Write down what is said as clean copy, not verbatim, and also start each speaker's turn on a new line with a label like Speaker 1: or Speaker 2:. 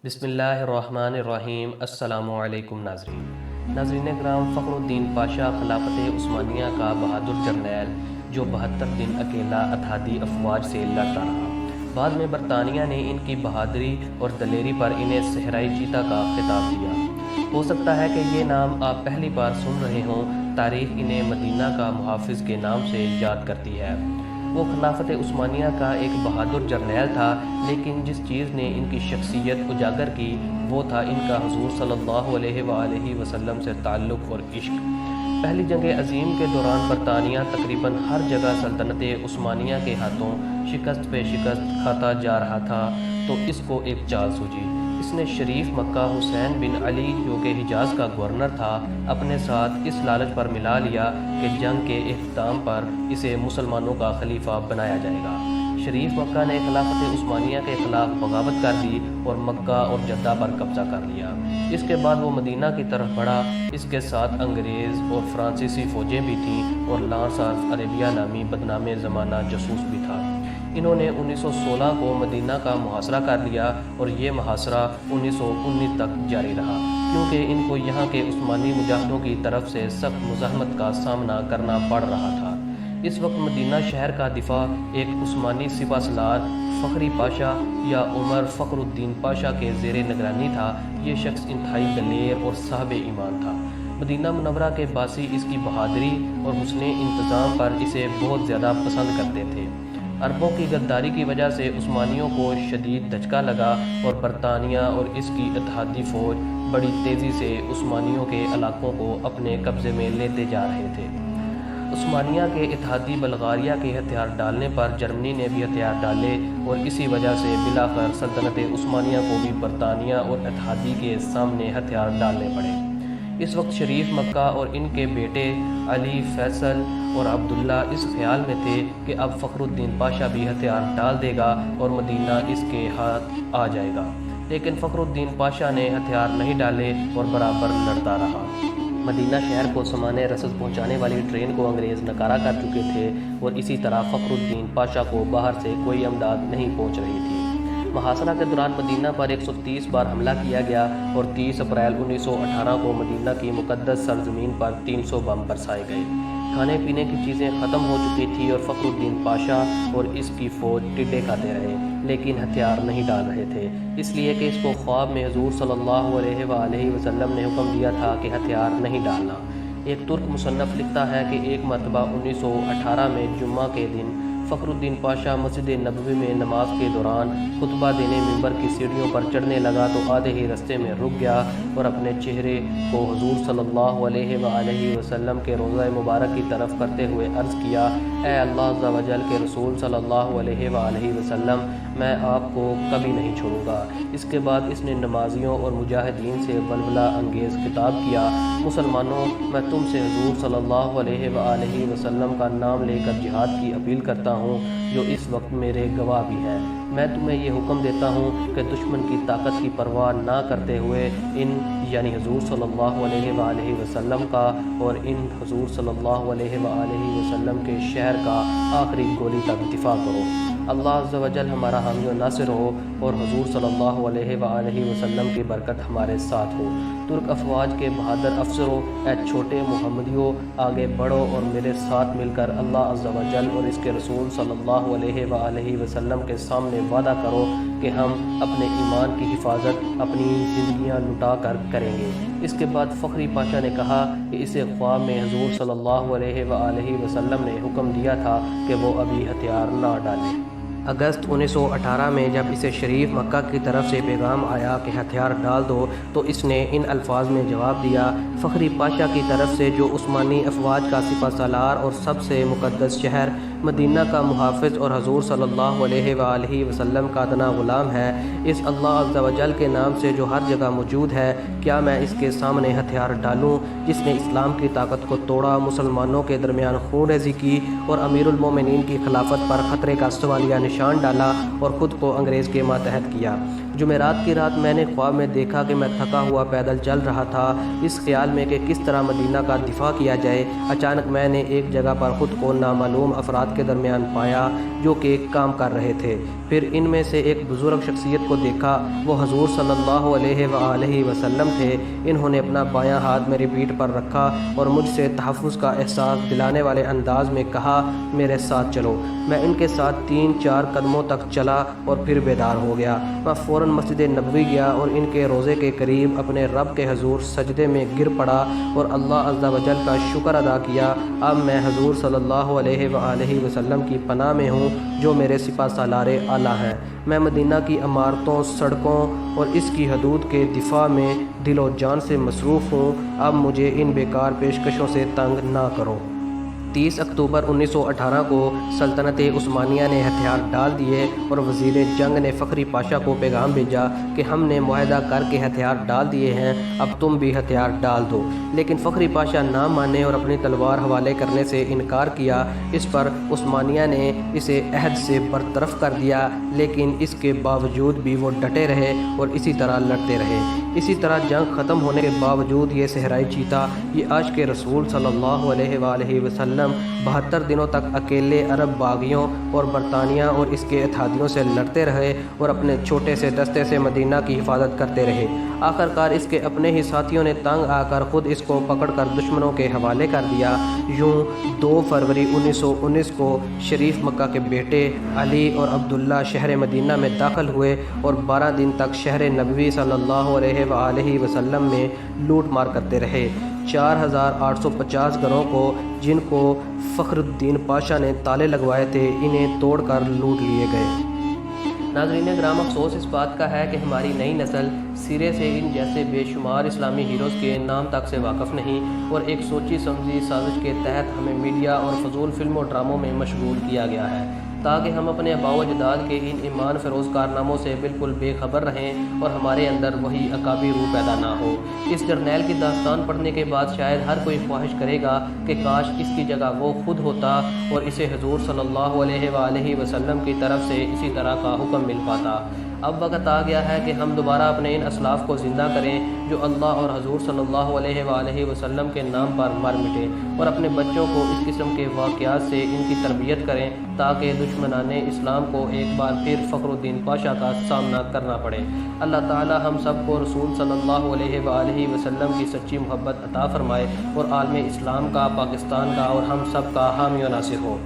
Speaker 1: بسم اللہ الرحمن الرحیم۔ السلام علیکم ناظرین کرام، فخر الدین پاشا خلافت عثمانیہ کا بہادر جرنیل جو 72 دن اکیلا اتحادی افواج سے لڑتا رہا۔ بعد میں برطانیہ نے ان کی بہادری اور دلیری پر انہیں صحرائی چیتا کا خطاب دیا۔ ہو سکتا ہے کہ یہ نام آپ پہلی بار سن رہے ہوں۔ تاریخ انہیں مدینہ کا محافظ کے نام سے یاد کرتی ہے۔ وہ خلافت عثمانیہ کا ایک بہادر جرنیل تھا، لیکن جس چیز نے ان کی شخصیت اجاگر کی وہ تھا ان کا حضور صلی اللہ علیہ وآلہ وسلم سے تعلق اور عشق۔ پہلی جنگ عظیم کے دوران برطانیہ تقریباً ہر جگہ سلطنت عثمانیہ کے ہاتھوں شکست پہ شکست کھاتا جا رہا تھا، تو اس کو ایک چال سوچی۔ اس نے شریف مکہ حسین بن علی جو کہ حجاز کا گورنر تھا اپنے ساتھ اس لالچ پر ملا لیا کہ جنگ کے اختتام پر اسے مسلمانوں کا خلیفہ بنایا جائے گا۔ شریف مکہ نے خلافت عثمانیہ کے خلاف بغاوت کر دی اور مکہ اور جدہ پر قبضہ کر لیا۔ اس کے بعد وہ مدینہ کی طرف بڑھا۔ اس کے ساتھ انگریز اور فرانسیسی فوجیں بھی تھیں اور لانس آف عربیہ نامی بدنام زمانہ جاسوس بھی تھا۔ انہوں نے 1916 کو مدینہ کا محاصرہ کر لیا اور یہ محاصرہ 1919 تک جاری رہا، کیونکہ ان کو یہاں کے عثمانی مجاہدوں کی طرف سے سخت مزاحمت کا سامنا کرنا پڑ رہا تھا۔ اس وقت مدینہ شہر کا دفاع ایک عثمانی سپہ سالار فخری پاشا یا عمر فخر الدین پاشا کے زیر نگرانی تھا۔ یہ شخص انتہائی دلیر اور صاحب ایمان تھا۔ مدینہ منورہ کے باسی اس کی بہادری اور حسن انتظام پر اسے بہت زیادہ پسند کرتے تھے۔ عربوں کی غداری کی وجہ سے عثمانیوں کو شدید دھچکا لگا اور برطانیہ اور اس کی اتحادی فوج بڑی تیزی سے عثمانیوں کے علاقوں کو اپنے قبضے میں لیتے جا رہے تھے۔ عثمانیہ کے اتحادی بلغاریہ کے ہتھیار ڈالنے پر جرمنی نے بھی ہتھیار ڈالے اور اسی وجہ سے بلاخر سلطنت عثمانیہ کو بھی برطانیہ اور اتحادی کے سامنے ہتھیار ڈالنے پڑے۔ اس وقت شریف مکہ اور ان کے بیٹے علی، فیصل اور عبداللہ اس خیال میں تھے کہ اب فخر الدین پاشا بھی ہتھیار ڈال دے گا اور مدینہ اس کے ہاتھ آ جائے گا، لیکن فخر الدین پاشا نے ہتھیار نہیں ڈالے اور برابر لڑتا رہا۔ مدینہ شہر کو سامان رسد پہنچانے والی ٹرین کو انگریز نکارہ کر چکے تھے اور اسی طرح فخر الدین پاشا کو باہر سے کوئی امداد نہیں پہنچ رہی تھی۔ محاصرہ کے دوران مدینہ پر 130 بار حملہ کیا گیا اور 30 اپریل 1918 کو مدینہ کی مقدس سرزمین پر 300 بم برسائے گئے۔ کھانے پینے کی چیزیں ختم ہو چکی تھی اور فخر الدین پاشا اور اس کی فوج ٹڈے کھاتے رہے، لیکن ہتھیار نہیں ڈال رہے تھے، اس لیے کہ اس کو خواب میں حضور صلی اللہ علیہ وآلہ وسلم نے حکم دیا تھا کہ ہتھیار نہیں ڈالنا۔ ایک ترک مصنف لکھتا ہے کہ ایک مرتبہ 1918 میں جمعہ کے دن فخر الدین پاشا مسجد نبوی میں نماز کے دوران خطبہ دینے منبر کی سیڑھیوں پر چڑھنے لگا تو آدھے ہی رستے میں رک گیا اور اپنے چہرے کو حضور صلی اللہ علیہ وآلہ وسلم کے روضہ مبارک کی طرف کرتے ہوئے عرض کیا، اے اللہ عز و جل کے رسول صلی اللہ علیہ وآلہ وسلم، میں آپ کو کبھی نہیں چھوڑوں گا۔ اس کے بعد اس نے نمازیوں اور مجاہدین سے ولولہ انگیز خطاب کیا، مسلمانوں، میں تم سے حضور صلی اللہ علیہ وآلہ وسلم کا نام لے کر جہاد کی اپیل کرتا ہوں جو اس وقت میرے گواہ بھی ہیں۔ میں تمہیں یہ حکم دیتا ہوں کہ دشمن کی طاقت کی پرواہ نہ کرتے ہوئے ان یعنی حضور صلی اللہ علیہ وآلہ وسلم کا اور ان حضور صلی اللہ علیہ وآلہ وسلم کے شہر کا آخری گولی تک دفاع کرو۔ اللہ عز و جل ہمارا حامی و ناصر ہو اور حضور صلی اللہ علیہ وآلہ وسلم کی برکت ہمارے ساتھ ہو۔ ترک افواج کے بہادر افسروں، اے چھوٹے محمدیوں، آگے بڑھو اور میرے ساتھ مل کر اللہ عز و جل اور اس کے رسول صلی اللہ علیہ وآلہ وسلم کے سامنے وعدہ کرو کہ ہم اپنے ایمان کی حفاظت اپنی زندگیاں لٹا کر کریں گے۔ اس کے بعد فخری پاشا نے کہا کہ اسے خواب میں حضور صلی اللہ علیہ وآلہ وسلم نے حکم دیا تھا کہ وہ ابھی ہتھیار نہ ڈالے۔ اگست 1918 میں جب اسے شریف مکہ کی طرف سے پیغام آیا کہ ہتھیار ڈال دو تو اس نے ان الفاظ میں جواب دیا، فخری پاشا کی طرف سے جو عثمانی افواج کا سپہ سالار اور سب سے مقدس شہر مدینہ کا محافظ اور حضور صلی اللہ علیہ وآلہ وسلم کا ادنا غلام ہے، اس اللہ عز و جل کے نام سے جو ہر جگہ موجود ہے، کیا میں اس کے سامنے ہتھیار ڈالوں جس نے اسلام کی طاقت کو توڑا، مسلمانوں کے درمیان خون ریزی کی اور امیر المومنین کی خلافت پر خطرے کا سوالیہ نشان ڈالا اور خود کو انگریز کے ماتحت کیا۔ جمعرات کی رات میں نے خواب میں دیکھا کہ میں تھکا ہوا پیدل چل رہا تھا اس خیال میں کہ کس طرح مدینہ کا دفاع کیا جائے۔ اچانک میں نے ایک جگہ پر خود کو نامعلوم افراد کے درمیان پایا جو کہ کام کر رہے تھے۔ پھر ان میں سے ایک بزرگ شخصیت کو دیکھا، وہ حضور صلی اللہ علیہ وآلہ وسلم تھے۔ انہوں نے اپنا بایاں ہاتھ میری پیٹھ پر رکھا اور مجھ سے تحفظ کا احساس دلانے والے انداز میں کہا، میرے ساتھ چلو۔ میں ان کے ساتھ 3-4 قدموں تک چلا اور پھر بیدار ہو گیا۔ میں فوراً مسجد نبوی گیا اور ان کے روضے کے قریب اپنے رب کے حضور سجدے میں گر پڑا اور اللہ عز و جل کا شکر ادا کیا۔ اب میں حضور صلی اللہ علیہ وآلہ وسلم کی پناہ میں ہوں جو میرے سپہ سالار اعلیٰ ہیں۔ میں مدینہ کی عمارتوں، سڑکوں اور اس کی حدود کے دفاع میں دل و جان سے مصروف ہوں۔ اب مجھے ان بیکار پیشکشوں سے تنگ نہ کرو۔ 30 اکتوبر 1918 کو سلطنت عثمانیہ نے ہتھیار ڈال دیے اور وزیر جنگ نے فخری پاشا کو پیغام بھیجا کہ ہم نے معاہدہ کر کے ہتھیار ڈال دیے ہیں، اب تم بھی ہتھیار ڈال دو۔ لیکن فخری پاشا نہ مانے اور اپنی تلوار حوالے کرنے سے انکار کیا۔ اس پر عثمانیہ نے اسے عہد سے برطرف کر دیا، لیکن اس کے باوجود بھی وہ ڈٹے رہے اور اسی طرح لڑتے رہے۔ اسی طرح جنگ ختم ہونے کے باوجود یہ صحرائی چیتا، یہ عاشق کے رسول صلی اللہ علیہ وآلہ وسلم 72 دنوں تک اکیلے عرب باغیوں اور برطانیہ اور اس کے اتحادیوں سے لڑتے رہے اور اپنے چھوٹے سے دستے سے مدینہ کی حفاظت کرتے رہے۔ آخر کار اس کے اپنے ہی ساتھیوں نے تنگ آ کر خود اس کو پکڑ کر دشمنوں کے حوالے کر دیا۔ یوں 2 فروری 1919 کو شریف مکہ کے بیٹے علی اور عبداللہ شہر مدینہ میں داخل ہوئے اور 12 دن تک شہر نبوی صلی اللہ علیہ وآلہ وسلم میں لوٹ مار کرتے رہے۔ 4850 گھروں کو جن کو فخر الدین پاشا نے تالے لگوائے تھے، انہیں توڑ کر لوٹ لیے گئے۔ ناظرین گرام، افسوس اس بات کا ہے کہ ہماری نئی نسل سرے سے ان جیسے بے شمار اسلامی ہیروز کے نام تک سے واقف نہیں، اور ایک سوچی سمجھی سازش کے تحت ہمیں میڈیا اور فضول فلموں ڈراموں میں مشغول کیا گیا ہے تاکہ ہم اپنے آباء و اجداد کے ان ایمان فروز کارناموں سے بالکل بے خبر رہیں اور ہمارے اندر وہی عقابی روح پیدا نہ ہو۔ اس جرنیل کی داستان پڑھنے کے بعد شاید ہر کوئی خواہش کرے گا کہ کاش اس کی جگہ وہ خود ہوتا اور اسے حضور صلی اللہ علیہ وآلہ وسلم کی طرف سے اسی طرح کا حکم مل پاتا۔ اب وقت آ گیا ہے کہ ہم دوبارہ اپنے ان اسلاف کو زندہ کریں جو اللہ اور حضور صلی اللہ علیہ وآلہ وسلم کے نام پر مر مٹے، اور اپنے بچوں کو اس قسم کے واقعات سے ان کی تربیت کریں تاکہ دشمنان اسلام کو ایک بار پھر فخر الدین پاشا کا سامنا کرنا پڑے۔ اللہ تعالی ہم سب کو رسول صلی اللہ علیہ وآلہ وسلم کی سچی محبت عطا فرمائے اور عالم اسلام کا، پاکستان کا اور ہم سب کا حامی و ناصر ہو۔